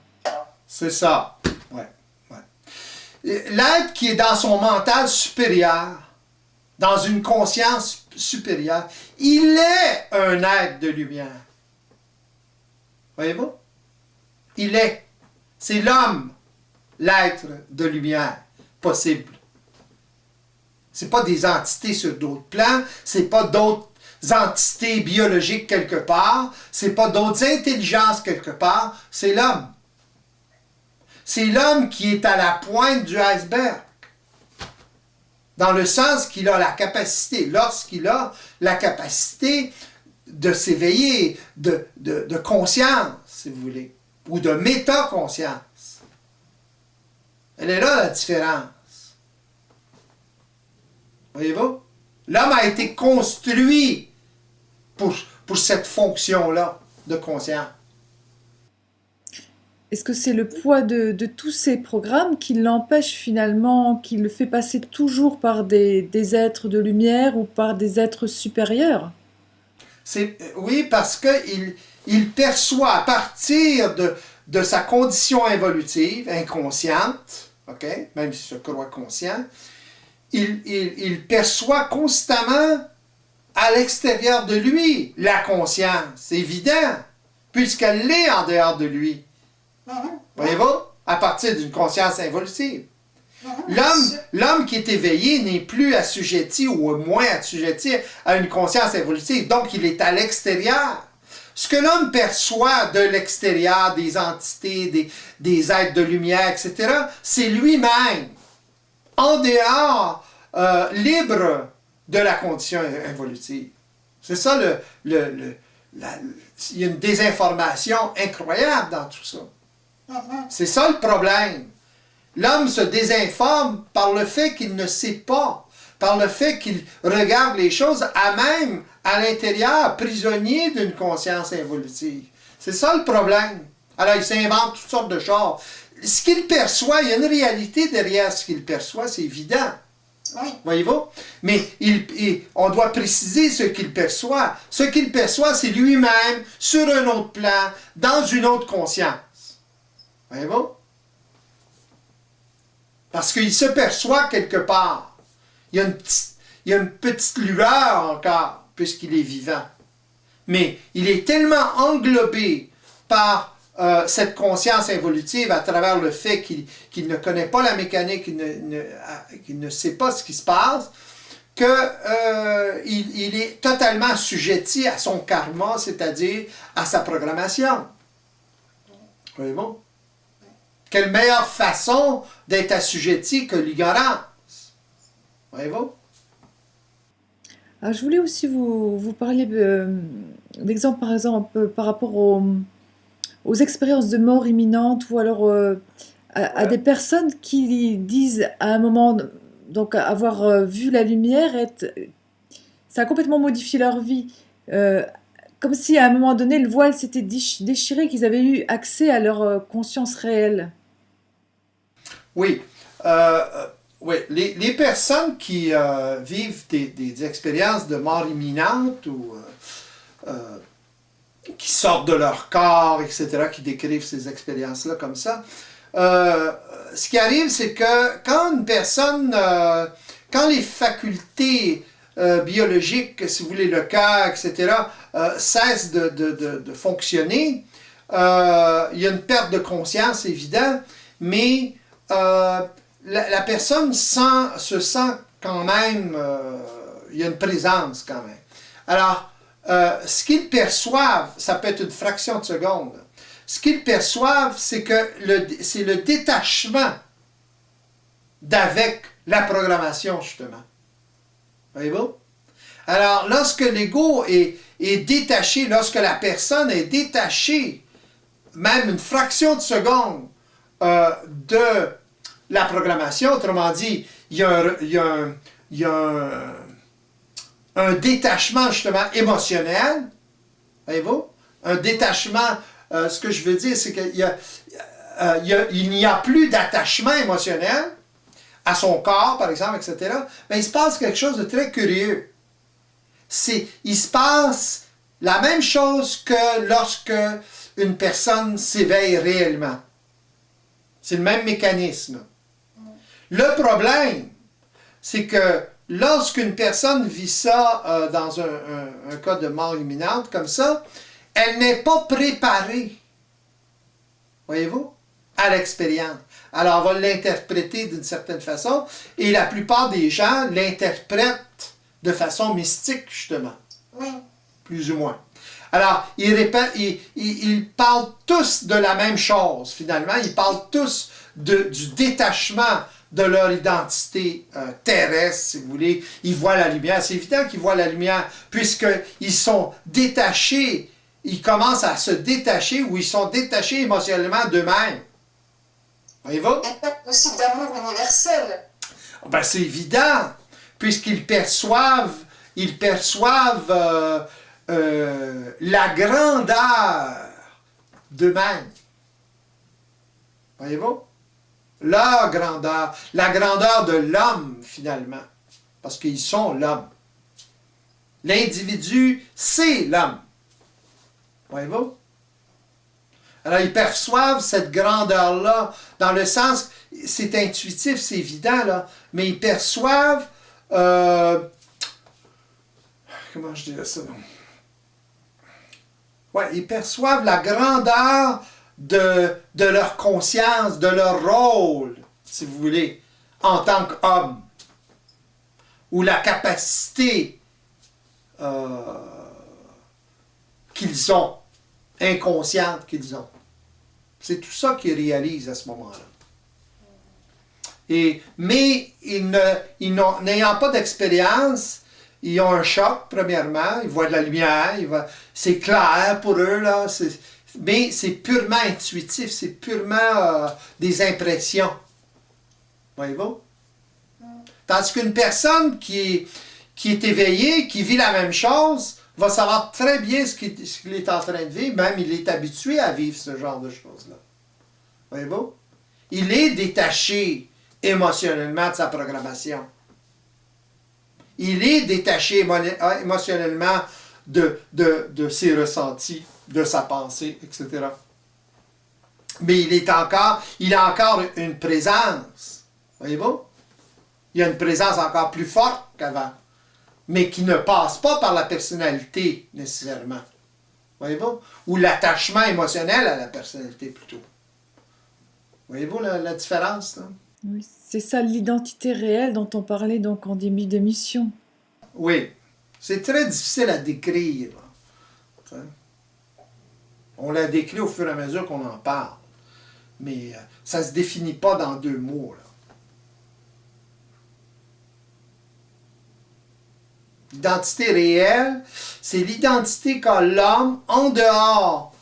C'est ça. Ouais, ouais. L'être qui est dans son mental supérieur, dans une conscience supérieure, il est un être de lumière. Voyez-vous? Il est. C'est l'homme, l'être de lumière possible. C'est pas des entités sur d'autres plans, c'est pas d'autres entités biologiques quelque part, c'est pas d'autres intelligences quelque part, c'est l'homme. C'est l'homme qui est à la pointe du iceberg. Dans le sens qu'il a la capacité, lorsqu'il a la capacité de s'éveiller, de conscience, si vous voulez, ou de métaconscience. Elle est là la différence. Voyez-vous? L'homme a été construit pour cette fonction-là de conscience. Est-ce que c'est le poids de tous ces programmes qui l'empêche finalement, qui le fait passer toujours par des êtres de lumière ou par des êtres supérieurs? Oui, parce qu'il perçoit à partir de sa condition évolutive, inconsciente, okay, même s'il se croit conscient, il perçoit constamment à l'extérieur de lui la conscience. C'est évident, puisqu'elle l'est en dehors de lui. Voyez-vous? À partir d'une conscience involutive. L'homme qui est éveillé n'est plus assujetti ou moins assujetti à une conscience évolutive. Donc, il est à l'extérieur. Ce que l'homme perçoit de l'extérieur, des entités, des êtres de lumière, etc., c'est lui-même, en dehors, libre de la condition évolutive. C'est ça il y a une désinformation incroyable dans tout ça. C'est ça le problème. L'homme se désinforme par le fait qu'il ne sait pas, par le fait qu'il regarde les choses même à l'intérieur, prisonnier d'une conscience involutive. C'est ça le problème. Alors il s'invente toutes sortes de choses. Ce qu'il perçoit, il y a une réalité derrière ce qu'il perçoit, c'est évident. Oui. Voyez-vous? Mais on doit préciser ce qu'il perçoit. Ce qu'il perçoit, c'est lui-même, sur un autre plan, dans une autre conscience. Voyez-vous? Parce qu'il se perçoit quelque part. Il y a une petite lueur encore, puisqu'il est vivant. Mais il est tellement englobé par cette conscience évolutive à travers le fait qu'il ne connaît pas la mécanique, qu'il ne sait pas ce qui se passe, qu'il est totalement assujetti à son karma, c'est-à-dire à sa programmation. Voyez-vous? Quelle meilleure façon d'être assujetti que l'ignorance? Voyez-vous? Alors, je voulais aussi vous parler d'exemple, par exemple, par rapport aux expériences de mort imminente ou alors à des personnes qui disent à un moment, donc avoir vu la lumière, ça a complètement modifié leur vie. Comme si à un moment donné le voile s'était déchiré, qu'ils avaient eu accès à leur conscience réelle. Oui. Oui. Les personnes qui vivent des expériences de mort imminente ou qui sortent de leur corps, etc., qui décrivent ces expériences-là comme ça, ce qui arrive, c'est que quand une personne, quand les facultés biologiques, si vous voulez, le cœur, etc., cessent de fonctionner, il y a une perte de conscience, évident, mais la personne se sent quand même, il y a une présence quand même. Alors, ce qu'ils perçoivent, ça peut être une fraction de seconde. Ce qu'ils perçoivent, c'est que c'est le détachement d'avec la programmation, justement. Voyez-vous? Alors, lorsque l'ego est détaché, lorsque la personne est détachée, même une fraction de seconde de la programmation, autrement dit, il y a un détachement justement émotionnel, voyez-vous? Un détachement, ce que je veux dire, c'est qu'il il n'y a plus d'attachement émotionnel à son corps, par exemple, etc. Mais il se passe quelque chose de très curieux. Il se passe la même chose que lorsque une personne s'éveille réellement. C'est le même mécanisme. Le problème, c'est que lorsqu'une personne vit ça dans un cas de mort imminente comme ça, elle n'est pas préparée, voyez-vous, à l'expérience. Alors, on va l'interpréter d'une certaine façon, et la plupart des gens l'interprètent de façon mystique, justement. Oui. Plus ou moins. Alors, ils parlent tous de la même chose, finalement. Ils parlent tous du détachement de leur identité terrestre, si vous voulez. Ils voient la lumière. C'est évident qu'ils voient la lumière, puisqu'ils sont détachés. Ils commencent à se détacher, ou ils sont détachés émotionnellement d'eux-mêmes. Voyez-vous? Et pas aussi d'amour universel. Ben, c'est évident, puisqu'ils perçoivent la grandeur d'eux-mêmes. Voyez-vous? Leur grandeur, la grandeur de l'homme, finalement, parce qu'ils sont l'homme. L'individu, c'est l'homme. Voyez-vous? Alors, ils perçoivent cette grandeur-là, dans le sens, c'est intuitif, c'est évident, là, mais ils perçoivent, comment je dirais ça? Ouais, ils perçoivent la grandeur de leur conscience, de leur rôle, si vous voulez, en tant qu'homme, ou la capacité qu'ils ont, inconsciente qu'ils ont. C'est tout ça qu'ils réalisent à ce moment-là. Mais n'ayant pas d'expérience, ils ont un choc, premièrement, ils voient de la lumière, c'est clair pour eux, là, mais c'est purement intuitif, c'est purement des impressions. Voyez-vous? Tandis qu'une personne qui est éveillée, qui vit la même chose, va savoir très bien ce qu'il est en train de vivre, même il est habitué à vivre ce genre de choses-là. Voyez-vous? Il est détaché émotionnellement de sa programmation. Il est détaché émotionnellement de ses ressentis, de sa pensée, etc. Mais il a encore une présence. Voyez-vous? Il y a une présence encore plus forte qu'avant, mais qui ne passe pas par la personnalité nécessairement. Voyez-vous? Ou l'attachement émotionnel à la personnalité plutôt. Voyez-vous la différence, là? Oui, c'est ça l'identité réelle dont on parlait donc en début d'émission. Oui. C'est très difficile à décrire. On la décrit au fur et à mesure qu'on en parle. Mais ça ne se définit pas dans 2 mots, là. L'identité réelle, c'est l'identité qu'a l'homme en dehors,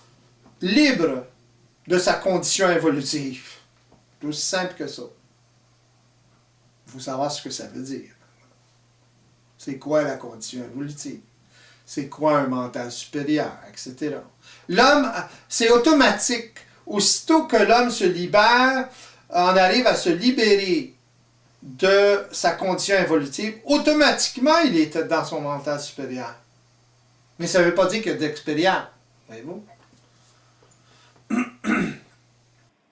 libre de sa condition évolutive. C'est aussi simple que ça. Il faut savoir ce que ça veut dire. C'est quoi la condition évolutive? C'est quoi un mental supérieur, etc. L'homme, c'est automatique. Aussitôt que l'homme se libère, en arrive à se libérer de sa condition évolutive, automatiquement, il est dans son mental supérieur. Mais ça ne veut pas dire qu'il y a d'expérience. Voyez-vous?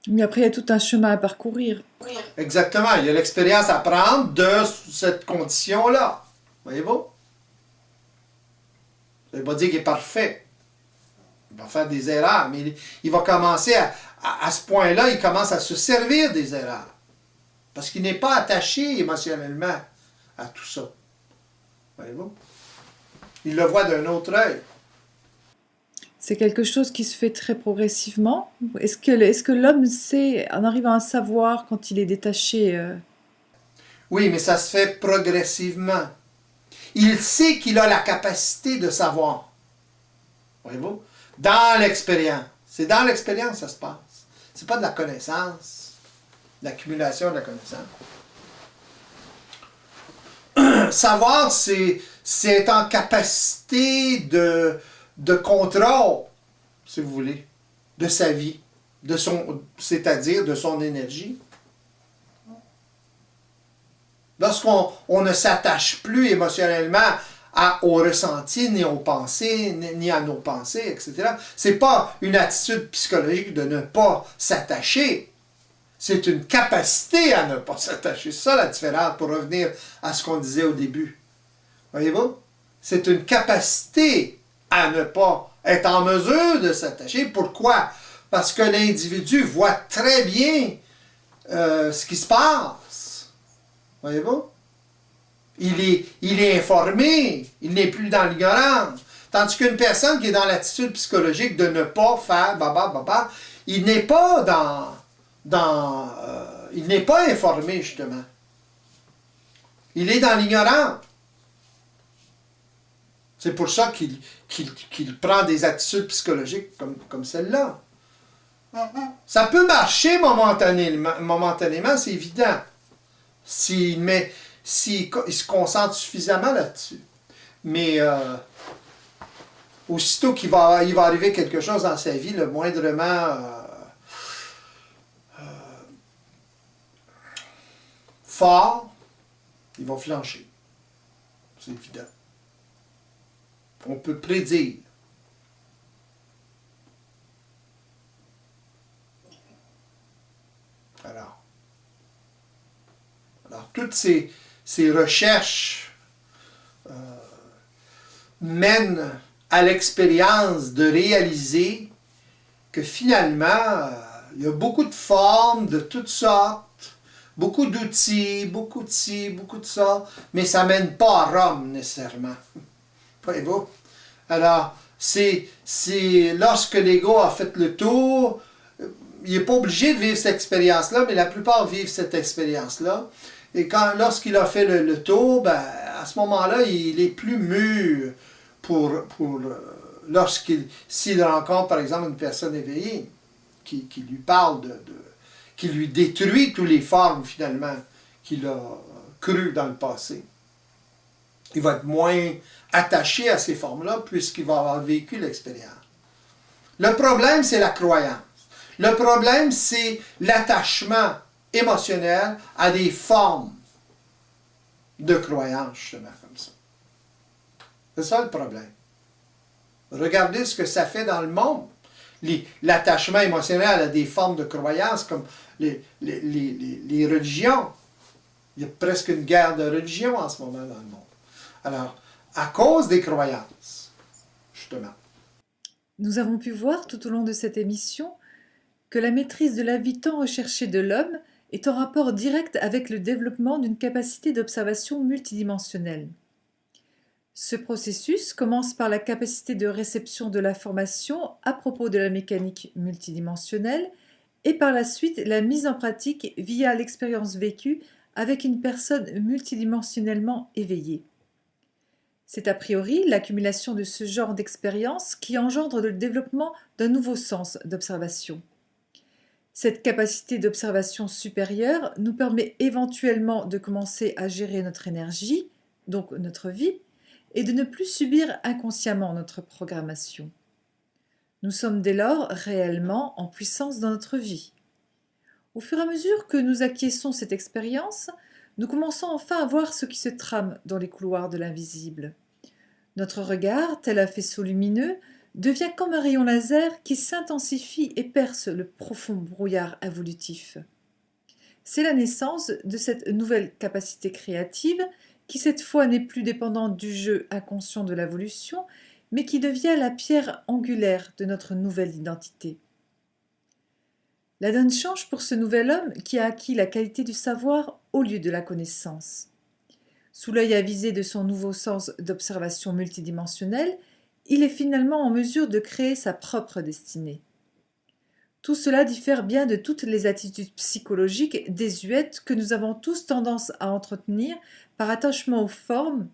Mais après, il y a tout un chemin à parcourir. Exactement. Il y a l'expérience à prendre de cette condition-là. Voyez-vous? Ça ne veut pas dire qu'il est parfait. Il va faire des erreurs, mais il va commencer à ce point-là, il commence à se servir des erreurs. Parce qu'il n'est pas attaché émotionnellement à tout ça. Voyez-vous? Il le voit d'un autre œil. C'est quelque chose qui se fait très progressivement. Est-ce que l'homme sait, en arrivant à savoir quand il est détaché, Oui, mais ça se fait progressivement. Il sait qu'il a la capacité de savoir. Voyez-vous? Dans l'expérience. C'est dans l'expérience que ça se passe. C'est pas de la connaissance, l'accumulation de la connaissance. Savoir, c'est être en capacité de contrôle, si vous voulez, de sa vie, c'est-à-dire de son énergie. Lorsqu'on ne s'attache plus émotionnellement au ressenti, ni aux pensées, ni à nos pensées, etc. C'est pas une attitude psychologique de ne pas s'attacher. C'est une capacité à ne pas s'attacher. C'est ça la différence pour revenir à ce qu'on disait au début. Voyez-vous? C'est une capacité à ne pas être en mesure de s'attacher. Pourquoi? Parce que l'individu voit très bien ce qui se passe. Voyez-vous? Il est informé, il n'est plus dans l'ignorance. Tandis qu'une personne qui est dans l'attitude psychologique de ne pas faire il n'est pas il n'est pas informé, justement. Il est dans l'ignorance. C'est pour ça qu'il prend des attitudes psychologiques comme celle-là. Ça peut marcher momentanément, c'est évident. S'il se concentre suffisamment là-dessus. Mais aussitôt qu'il va arriver quelque chose dans sa vie, le moindrement fort, il va flancher. C'est évident. On peut prédire. Alors toutes ces recherches mènent à l'expérience de réaliser que finalement, il y a beaucoup de formes de toutes sortes, beaucoup d'outils, beaucoup de ci, beaucoup de ça, mais ça ne mène pas à Rome nécessairement. Voyez-vous? Alors, c'est lorsque l'ego a fait le tour, il n'est pas obligé de vivre cette expérience-là, mais la plupart vivent cette expérience-là. Et lorsqu'il a fait le tour, ben, à ce moment-là, il est plus mûr s'il rencontre, par exemple, une personne éveillée qui lui parle qui lui détruit toutes les formes, finalement, qu'il a crues dans le passé. Il va être moins attaché à ces formes-là puisqu'il va avoir vécu l'expérience. Le problème, c'est la croyance. Le problème, c'est l'attachement émotionnel à des formes de croyance, justement, comme ça. C'est ça le problème. Regardez ce que ça fait dans le monde. L'attachement émotionnel à des formes de croyance comme les religions. Il y a presque une guerre de religion en ce moment dans le monde. Alors, à cause des croyances, justement. nous avons pu voir tout au long de cette émission que la maîtrise de la vie tant recherchée de l'homme est en rapport direct avec le développement d'une capacité d'observation multidimensionnelle. Ce processus commence par la capacité de réception de l'information à propos de la mécanique multidimensionnelle et par la suite la mise en pratique via l'expérience vécue avec une personne multidimensionnellement éveillée. C'est a priori l'accumulation de ce genre d'expérience qui engendre le développement d'un nouveau sens d'observation. Cette capacité d'observation supérieure nous permet éventuellement de commencer à gérer notre énergie, donc notre vie, et de ne plus subir inconsciemment notre programmation. Nous sommes dès lors réellement en puissance dans notre vie. Au fur et à mesure que nous acquiesçons cette expérience, nous commençons enfin à voir ce qui se trame dans les couloirs de l'invisible. Notre regard, tel un faisceau lumineux, devient comme un rayon laser qui s'intensifie et perce le profond brouillard évolutif. C'est la naissance de cette nouvelle capacité créative qui cette fois n'est plus dépendante du jeu inconscient de l'évolution, mais qui devient la pierre angulaire de notre nouvelle identité. La donne change pour ce nouvel homme qui a acquis la qualité du savoir au lieu de la connaissance. sous l'œil avisé de son nouveau sens d'observation multidimensionnelle, il est finalement en mesure de créer sa propre destinée. Tout cela diffère bien de toutes les attitudes psychologiques désuètes que nous avons tous tendance à entretenir par attachement aux formes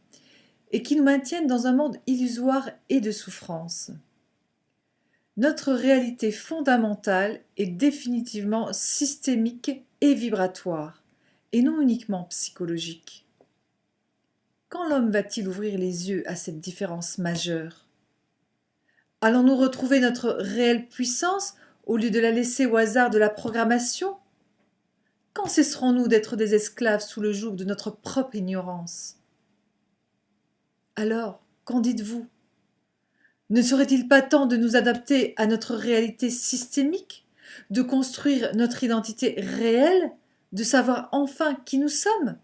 et qui nous maintiennent dans un monde illusoire et de souffrance. Notre réalité fondamentale est définitivement systémique et vibratoire, et non uniquement psychologique. Quand l'homme va-t-il ouvrir les yeux à cette différence majeure? Allons-nous retrouver notre réelle puissance au lieu de la laisser au hasard de la programmation? Quand cesserons-nous d'être des esclaves sous le joug de notre propre ignorance? Alors, qu'en dites-vous? Ne serait-il pas temps de nous adapter à notre réalité systémique, de construire notre identité réelle, de savoir enfin qui nous sommes?